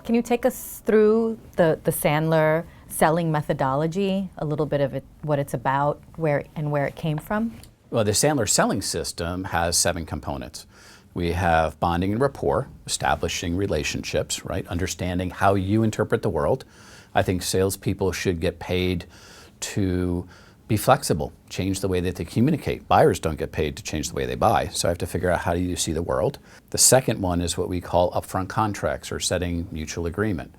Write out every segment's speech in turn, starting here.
Can you take us through the Sandler selling methodology, a little bit of it, what it's about, where it came from? Well, the Sandler Selling System has 7 components. We have bonding and rapport, establishing relationships, right? Understanding how you interpret the world. I think salespeople should get paid to be flexible, change the way that they communicate. Buyers don't get paid to change the way they buy, so I have to figure out how do you see the world. The second one is what we call upfront contracts, or setting mutual agreement.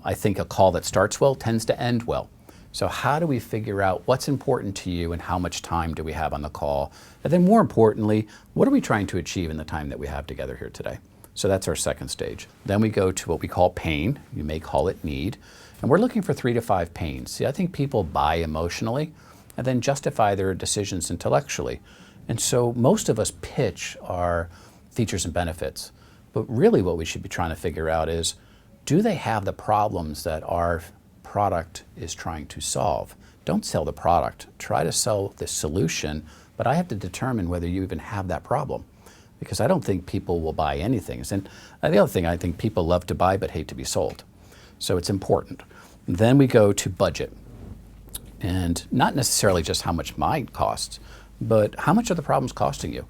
I think a call that starts well tends to end well. So how do we figure out what's important to you and how much time do we have on the call? And then more importantly, what are we trying to achieve in the time that we have together here today? So that's our second stage. Then we go to what we call pain. You may call it need. And we're looking for 3 to 5 pains. See, I think people buy emotionally and then justify their decisions intellectually. And so most of us pitch our features and benefits. But really what we should be trying to figure out is, do they have the problems that our product is trying to solve? Don't sell the product. Try to sell the solution, but I have to determine whether you even have that problem, because I don't think people will buy anything. And the other thing, I think people love to buy but hate to be sold. So it's important. Then we go to budget, and not necessarily just how much mine costs, but how much are the problems costing you?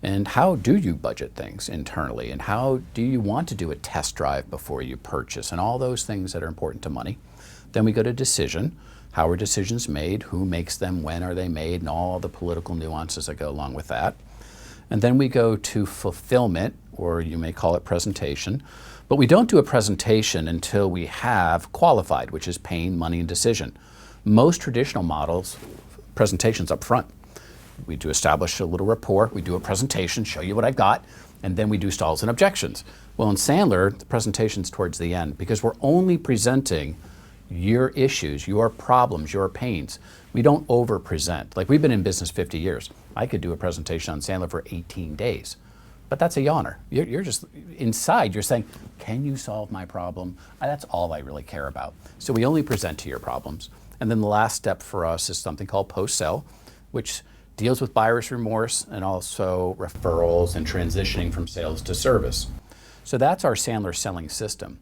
And how do you budget things internally? And how do you want to do a test drive before you purchase? And all those things that are important to money. Then we go to decision. How are decisions made? Who makes them? When are they made? And all the political nuances that go along with that. And then we go to fulfillment, or you may call it presentation. But we don't do a presentation until we have qualified, which is pain, money, and decision. Most traditional models, presentations up front. We do establish a little rapport, we do a presentation, show you what I've got, and then we do stalls and objections. Well, in Sandler, the presentation's towards the end, because we're only presenting your issues, your problems, your pains. We don't over-present. Like, we've been in business 50 years. I could do a presentation on Sandler for 18 days, but that's a yawner. You're just, inside, you're saying, can you solve my problem? That's all I really care about. So we only present to your problems. And then the last step for us is something called post-sell, which deals with buyer's remorse and also referrals and transitioning from sales to service. So that's our Sandler Selling System.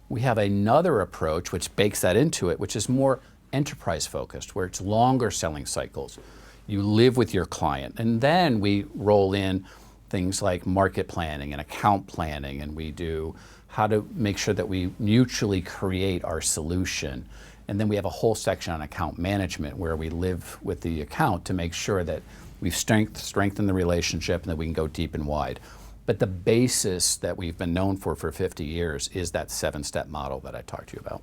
We have another approach which bakes that into it, which is more enterprise focused, where it's longer selling cycles. You live with your client, and then we roll in things like market planning and account planning, and we do how to make sure that we mutually create our solution. And then we have a whole section on account management, where we live with the account to make sure that we've strengthened the relationship and that we can go deep and wide. But the basis that we've been known for 50 years is that 7-step model that I talked to you about.